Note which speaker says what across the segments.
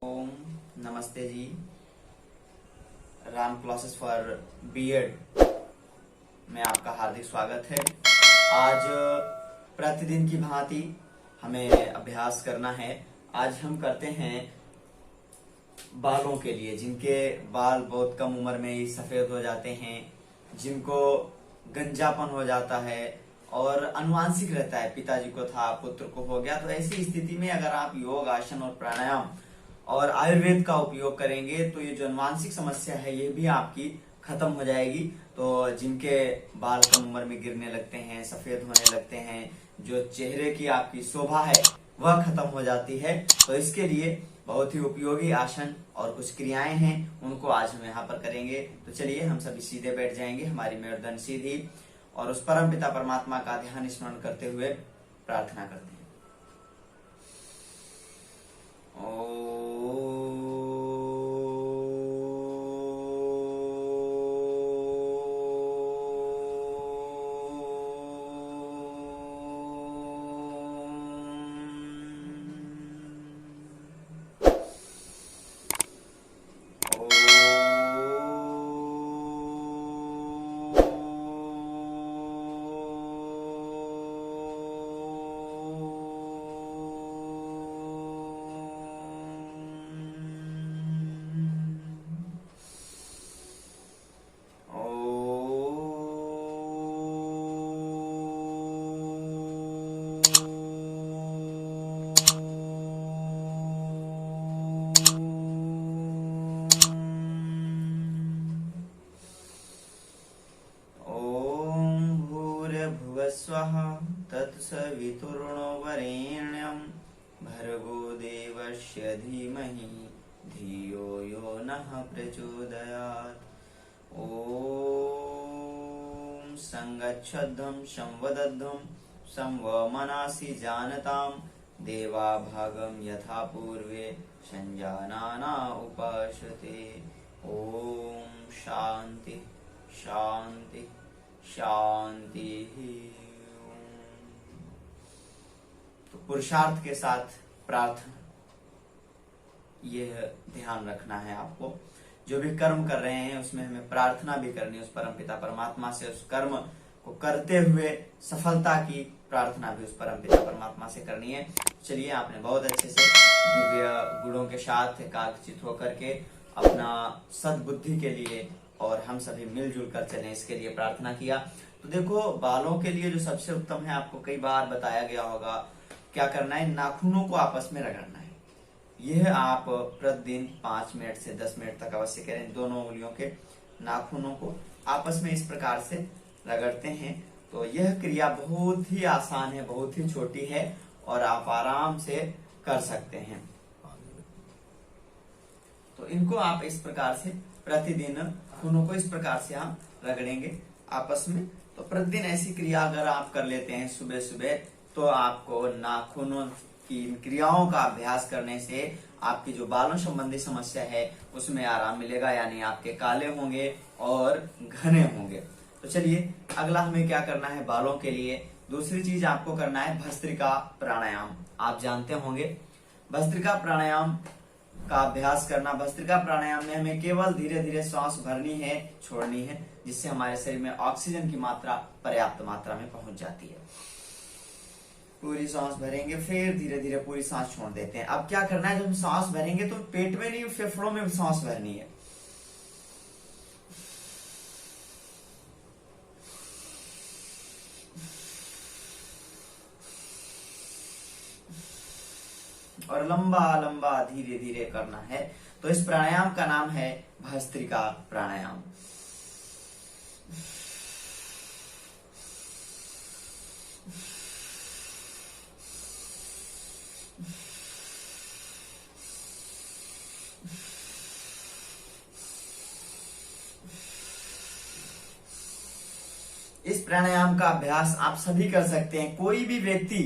Speaker 1: ओम नमस्ते जी। Ram classes for BEd में आपका हार्दिक स्वागत है। आज प्रतिदिन की भांति हमें अभ्यास करना है। आज हम करते हैं बालों के लिए, जिनके बाल बहुत कम उम्र में ही सफेद हो जाते हैं, जिनको गंजापन हो जाता है और अनुवांशिक रहता है, पिताजी को था पुत्र को हो गया। तो ऐसी स्थिति में अगर आप योग, आसन और प्राणायाम और आयुर्वेद का उपयोग करेंगे तो ये जो अनुवांशिक समस्या है ये भी आपकी खत्म हो जाएगी। तो जिनके बाल कम उम्र में गिरने लगते हैं, सफेद होने लगते हैं, जो चेहरे की आपकी शोभा है वह खत्म हो जाती है। तो इसके लिए बहुत ही उपयोगी आसन और कुछ क्रियाएं हैं, उनको आज हम यहाँ पर करेंगे। तो चलिए हम सभी सीधे बैठ जाएंगे, हमारी मेरुदंड सीधी, और उस परम पिता परमात्मा का ध्यान स्मरण करते हुए प्रार्थना करते हैं। स्वः तत्सवितुर्नो वरेण्यं भर्गो देवस्य धीमहि धियो यो नः प्रचोदयात्। ॐ संगच्छध्वं संवदध्वं संवमनासि जानतां देवा भागं यथा पूर्वे संजानाना उपासते। ॐ शांति शांति शांति। तो पुरुषार्थ के साथ प्रार्थना, यह ध्यान रखना है आपको। जो भी कर्म कर रहे हैं उसमें हमें प्रार्थना भी करनी है उस परम पिता परमात्मा से। उस कर्म को करते हुए सफलता की प्रार्थना भी उस परम पिता परमात्मा से करनी है। चलिए, आपने बहुत अच्छे से दिव्य गुणों के साथ एकाग्रचित होकर के अपना सद्बुद्धि के लिए और हम सभी मिलजुल कर चलें, इसके लिए प्रार्थना किया। तो देखो, बालों के लिए जो सबसे उत्तम है, आपको कई बार बताया गया होगा, क्या करना है, नाखूनों को आपस में रगड़ना है। यह आप प्रतिदिन 5 मिनट से 10 मिनट तक अवश्य करें। दोनों उंगलियों के नाखूनों को आपस में इस प्रकार से रगड़ते हैं। तो यह क्रिया बहुत ही आसान है, बहुत ही छोटी है और आप आराम से कर सकते हैं। तो इनको आप इस प्रकार से प्रतिदिन नाखूनों को इस प्रकार से हम रगड़ेंगे आपस में। तो प्रतिदिन ऐसी क्रिया अगर आप कर लेते हैं सुबह सुबह, तो आपको नाखूनों की इन क्रियाओं का अभ्यास करने से आपकी जो बालों संबंधी समस्या है उसमें आराम मिलेगा, यानी आपके काले होंगे और घने होंगे। तो चलिए, अगला हमें क्या करना है बालों के लिए। दूसरी चीज आपको करना है भस्त्रिका प्राणायाम। आप जानते होंगे भस्त्रिका प्राणायाम का अभ्यास करना। भस्त्रिका प्राणायाम में हमें केवल धीरे धीरे सांस भरनी है, छोड़नी है, जिससे हमारे शरीर में ऑक्सीजन की मात्रा पर्याप्त मात्रा में पहुंच जाती है। पूरी सांस भरेंगे, फिर धीरे धीरे पूरी सांस छोड़ देते हैं। अब क्या करना है, जब हम सांस भरेंगे तो पेट में नहीं, फेफड़ों में सांस भरनी है। और लंबा लंबा धीरे धीरे करना है। तो इस प्राणायाम का नाम है भस्त्रिका प्राणायाम। इस प्राणायाम का अभ्यास आप सभी कर सकते हैं। कोई भी व्यक्ति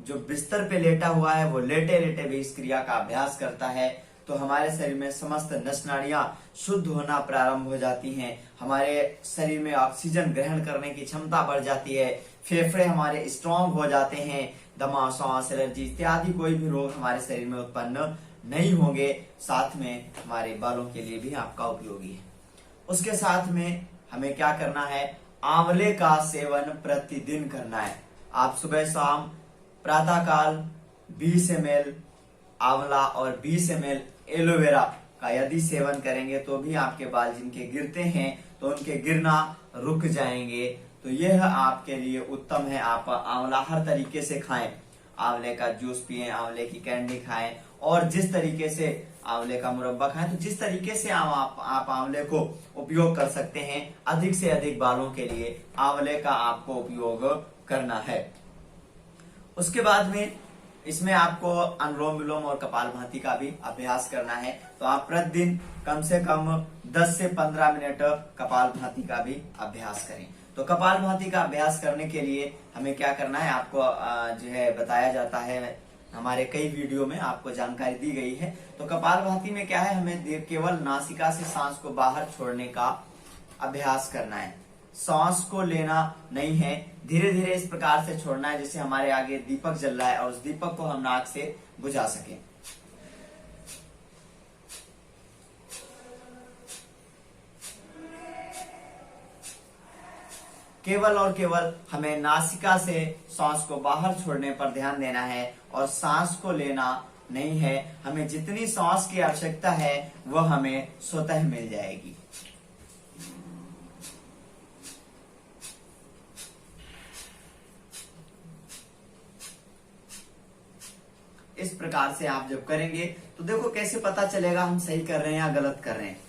Speaker 1: जो बिस्तर पे लेटा हुआ है वो लेटे लेटे भी इस क्रिया का अभ्यास करता है तो हमारे शरीर में समस्त नस नाड़ियां शुद्ध होना प्रारंभ हो जाती हैं। हमारे शरीर में ऑक्सीजन ग्रहण करने की क्षमता बढ़ जाती है, फेफड़े हमारे स्ट्रांग हो जाते हैं, दमा, सांस, एलर्जी इत्यादि कोई भी रोग हमारे शरीर में उत्पन्न नहीं होंगे, साथ में हमारे बालों के लिए भी आपका उपयोगी है। उसके साथ में हमें क्या करना है, आंवले का सेवन प्रतिदिन करना है। आप सुबह शाम प्रातःकाल 20 ml आंवला और 20 ml एलोवेरा का यदि सेवन करेंगे तो भी आपके बाल जिनके गिरते हैं तो उनके गिरना रुक जाएंगे। तो यह आपके लिए उत्तम है। आप आंवला हर तरीके से खाएं, आंवले का जूस पिएं, आंवले की कैंडी खाएं, और जिस तरीके से आंवले का मुरब्बा खाएं, तो जिस तरीके से आप आंवले को उपयोग कर सकते हैं, अधिक से अधिक बालों के लिए आंवले का आपको उपयोग करना है। उसके बाद में इसमें आपको अनुलोम विलोम और कपालभाति का भी अभ्यास करना है। तो आप प्रतिदिन कम से कम 10 से 15 मिनट कपालभाति का भी अभ्यास करें। तो कपालभाति का अभ्यास करने के लिए हमें क्या करना है, आपको जो है बताया जाता है, हमारे कई वीडियो में आपको जानकारी दी गई है। तो कपालभाति में क्या है, हमें केवल नासिका से सांस को बाहर छोड़ने का अभ्यास करना है। सांस को लेना नहीं है, धीरे धीरे इस प्रकार से छोड़ना है जैसे हमारे आगे दीपक जल रहा है और उस दीपक को हम नाक से बुझा सके। केवल और केवल हमें नासिका से सांस को बाहर छोड़ने पर ध्यान देना है और सांस को लेना नहीं है। हमें जितनी सांस की आवश्यकता है वह हमें स्वतः मिल जाएगी। इस प्रकार से आप जब करेंगे तो देखो कैसे पता चलेगा हम सही कर रहे हैं या गलत कर रहे हैं।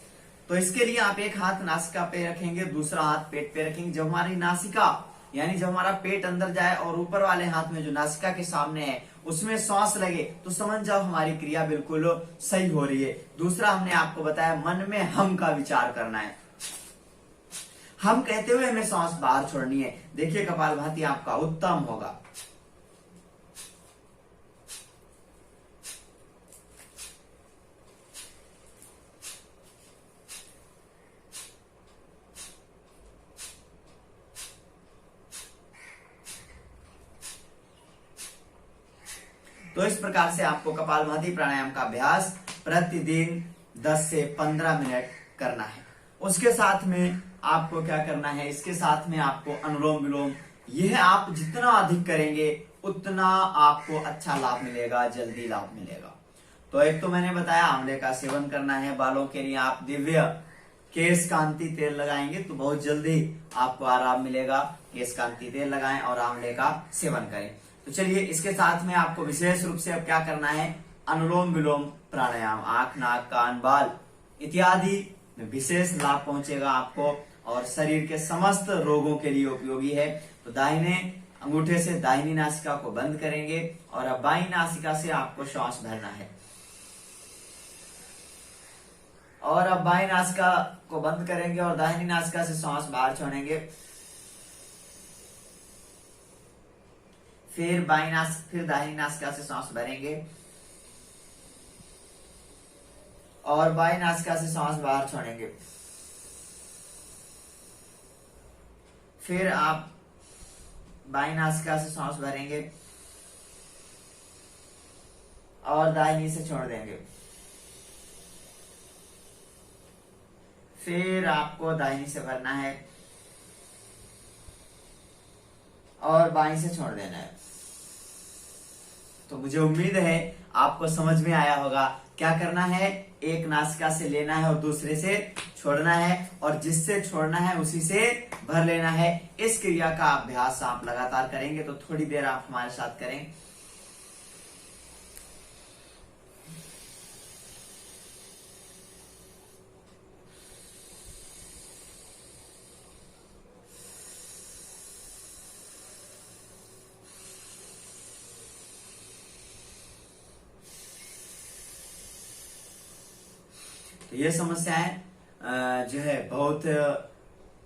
Speaker 1: तो इसके लिए आप एक हाथ नासिका पे रखेंगे, दूसरा हाथ पेट पे रखेंगे। जब हमारी नासिका यानी जब हमारा पेट अंदर जाए और ऊपर वाले हाथ में जो नासिका के सामने है उसमें सांस लगे तो समझ जाओ हमारी क्रिया बिल्कुल सही हो रही है। दूसरा हमने आपको बताया मन में हम का विचार करना है, हम कहते हुए हमें सांस बाहर छोड़नी है। देखिए कपालभाति आपका उत्तम होगा। तो इस प्रकार से आपको कपालभाति प्राणायाम का अभ्यास प्रतिदिन 10 से 15 मिनट करना है। उसके साथ में आपको क्या करना है, इसके साथ में आपको अनुलोम विलोम, यह आप जितना अधिक करेंगे उतना आपको अच्छा लाभ मिलेगा, जल्दी लाभ मिलेगा। तो एक तो मैंने बताया आंवले का सेवन करना है। बालों के लिए आप दिव्य केश कांति तेल लगाएंगे तो बहुत जल्दी आपको आराम मिलेगा। केश कांति तेल लगाएं और आंवले का सेवन करें। तो चलिए इसके साथ में आपको विशेष रूप से अब क्या करना है, अनुलोम विलोम प्राणायाम, आंख नाक कान बाल इत्यादि में विशेष लाभ पहुंचेगा आपको और शरीर के समस्त रोगों के लिए उपयोगी है। तो दाहिने अंगूठे से दाहिनी नासिका को बंद करेंगे और अब बाईं नासिका से आपको श्वास भरना है और अब बाईं नासिका को बंद करेंगे और दाहिनी नासिका से श्वास बाहर छोड़ेंगे। फिर दाहिनी नासिका से सांस भरेंगे और बाईं नासिका से सांस बाहर छोड़ेंगे। फिर आप बाईं नासिका से सांस भरेंगे और दाहिनी से छोड़ देंगे। फिर आपको दाहिनी से भरना है और बाईं से छोड़ देना है। तो मुझे उम्मीद है आपको समझ में आया होगा। क्या करना है, एक नासिका से लेना है और दूसरे से छोड़ना है और जिससे छोड़ना है उसी से भर लेना है। इस क्रिया का अभ्यास आप लगातार करेंगे तो थोड़ी देर आप हमारे साथ करें। तो ये समस्याएं जो है बहुत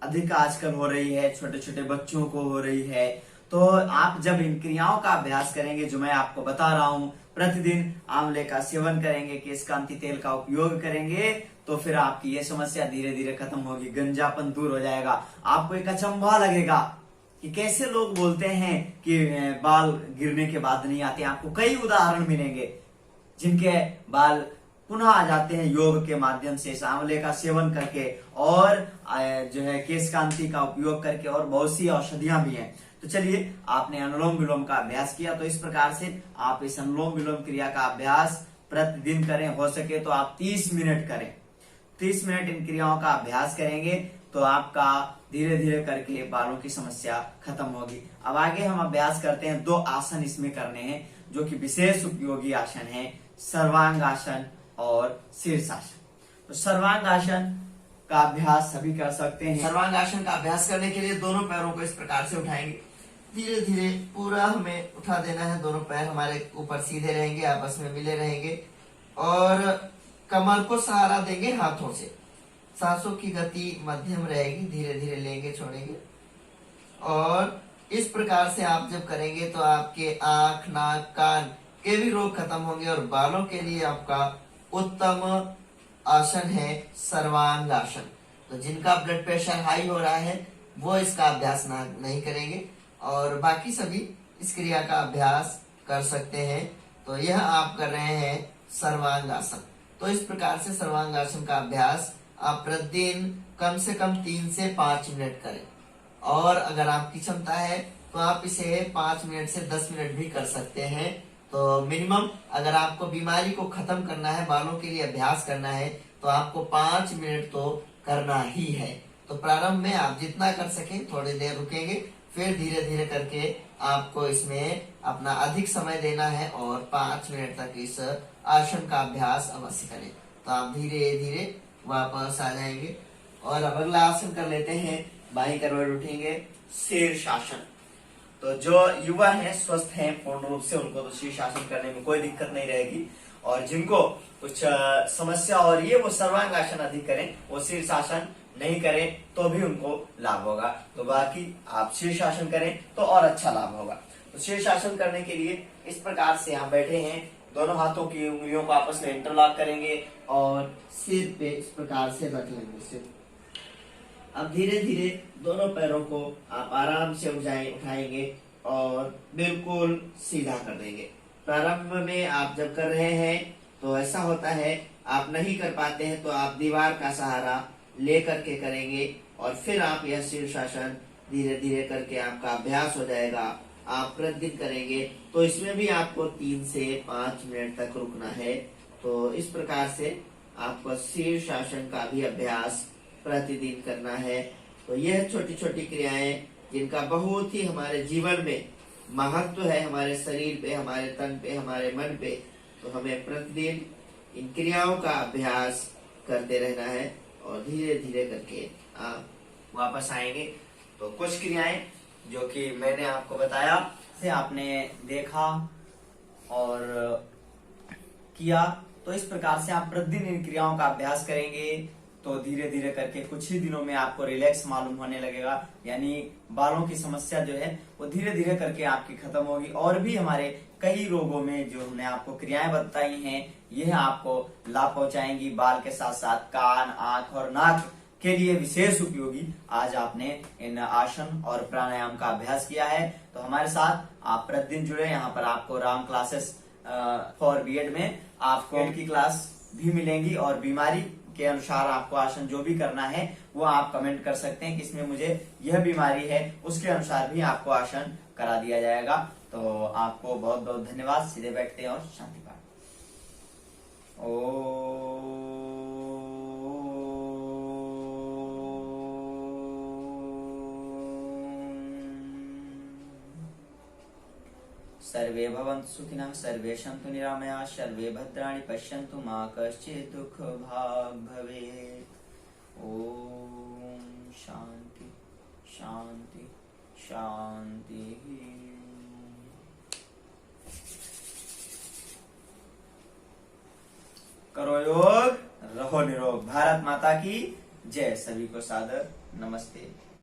Speaker 1: अधिक आजकल हो रही है, छोटे छोटे बच्चों को हो रही है। तो आप जब इन क्रियाओं का अभ्यास करेंगे जो मैं आपको बता रहा हूं, प्रतिदिन आंवले का सेवन करेंगे, केश कांति तेल का उपयोग करेंगे, तो फिर आपकी ये समस्या धीरे धीरे खत्म होगी, गंजापन दूर हो जाएगा। आपको एक अचंभा लगेगा कि कैसे लोग बोलते हैं कि बाल गिरने के बाद नहीं आते। आपको कई उदाहरण मिलेंगे जिनके बाल पुनः आ जाते हैं योग के माध्यम से, आंवले का सेवन करके और जो है केश कांति का उपयोग करके, और बहुत सी औषधियां भी हैं। तो चलिए, आपने अनुलोम विलोम का अभ्यास किया, तो इस प्रकार से आप इस अनुलोम विलोम क्रिया का अभ्यास प्रतिदिन करें। हो सके तो आप 30 मिनट करें। 30 मिनट इन क्रियाओं का अभ्यास करेंगे तो आपका धीरे धीरे करके बालों की समस्या खत्म होगी। अब आगे हम अभ्यास करते हैं। 2 आसन इसमें करने हैं जो कि विशेष उपयोगी आसन है, सर्वांगासन और शीर्षासन। तो सर्वांगासन का अभ्यास सभी कर सकते हैं। सर्वांगासन का अभ्यास करने के लिए दोनों पैरों को इस प्रकार से उठाएंगे, धीरे धीरे पूरा हमें उठा देना है। दोनों पैर हमारे ऊपर सीधे रहेंगे, आपस में मिले रहेंगे, और कमर को सहारा देंगे हाथों से। सांसों की गति मध्यम रहेगी, धीरे धीरे लेंगे छोड़ेंगे। और इस प्रकार से आप जब करेंगे तो आपके आंख, नाक, कान के भी रोग खत्म होंगे। और बालों के लिए आपका उत्तम आसन है सर्वांगासन। तो जिनका ब्लड प्रेशर हाई हो रहा है वो इसका अभ्यास नहीं करेंगे, और बाकी सभी इस क्रिया का अभ्यास कर सकते हैं। तो यह आप कर रहे हैं सर्वांगासन। तो इस प्रकार से सर्वांगासन का अभ्यास आप प्रतिदिन कम से कम 3 से 5 मिनट करें। और अगर आपकी क्षमता है तो आप इसे 5 मिनट से 10 मिनट भी कर सकते हैं। तो मिनिमम अगर आपको बीमारी को खत्म करना है, बालों के लिए अभ्यास करना है, तो आपको 5 मिनट तो करना ही है। तो प्रारंभ में आप जितना कर सकें थोड़ी देर रुकेंगे, फिर धीरे धीरे करके आपको इसमें अपना अधिक समय देना है और 5 मिनट तक इस आसन का अभ्यास अवश्य करें। तो आप धीरे धीरे वापस आ जाएंगे। और अब अगला आसन कर लेते हैं। बाई करवट उठेंगे, शीर्षासन। तो जो युवा है, स्वस्थ हैं पूर्ण रूप से, उनको तो शीर्षासन करने में कोई दिक्कत नहीं रहेगी। और जिनको कुछ समस्या हो रही है वो सर्वांगासन अधिक करें, वो शीर्षासन नहीं करें तो भी उनको लाभ होगा। तो बाकी आप शीर्षासन करें तो और अच्छा लाभ होगा। तो शीर्षासन करने के लिए इस प्रकार से आप बैठे हैं, दोनों हाथों की उंगलियों को आपस में इंटरलॉक करेंगे और सिर पे इस प्रकार से रख लेंगे सिर। अब धीरे धीरे दोनों पैरों को आप आराम से उठाएंगे और बिल्कुल सीधा कर देंगे। प्रारंभ में आप जब कर रहे हैं तो ऐसा होता है, आप नहीं कर पाते हैं तो आप दीवार का सहारा ले करके करेंगे, और फिर आप यह शीर्षासन धीरे धीरे करके आपका अभ्यास हो जाएगा। आप प्रतिदिन करेंगे तो इसमें भी आपको 3 से 5 मिनट तक रुकना है। तो इस प्रकार से आपको शीर्षासन का भी अभ्यास प्रतिदिन करना है। तो यह छोटी छोटी क्रियाएं जिनका बहुत ही हमारे जीवन में महत्व है, हमारे शरीर पे, हमारे तन पे, हमारे मन पे। तो हमें प्रतिदिन इन क्रियाओं का अभ्यास करते रहना है और धीरे धीरे करके आप वापस आएंगे। तो कुछ क्रियाएं जो कि मैंने आपको बताया से आपने देखा और किया, तो इस प्रकार से आप प्रतिदिन इन क्रियाओं का अभ्यास करेंगे तो धीरे धीरे करके कुछ ही दिनों में आपको रिलैक्स मालूम होने लगेगा। यानी बालों की समस्या जो है वो धीरे धीरे करके आपकी खत्म होगी। और भी हमारे कई रोगों में जो हमने आपको क्रियाएं बताई हैं यह आपको लाभ पहुंचाएंगी। बाल के साथ साथ कान, आंख और नाक के लिए विशेष उपयोगी आज आपने इन आसन और प्राणायाम का अभ्यास किया है। तो हमारे साथ आप प्रतिदिन जुड़े। यहाँ पर आपको राम क्लासेस फॉर बीएड में आपको की क्लास भी मिलेंगी, और बीमारी के अनुसार आपको आसन जो भी करना है वो आप कमेंट कर सकते हैं कि इसमें मुझे यह बीमारी है, उसके अनुसार भी आपको आसन करा दिया जाएगा। तो आपको बहुत बहुत धन्यवाद। सीधे बैठते हैं और शांति पाठ। सर्वे भवन्तु सुखिनः, सर्वे सन्तु निरामयाः, सर्वे भद्राणि पश्यन्तु मा कश्चित् दुःखभाग् भवेत्। ओम शांति शांति शांति। करो योग, रहो निरोग। भारत माता की जय। सभी को सादर नमस्ते।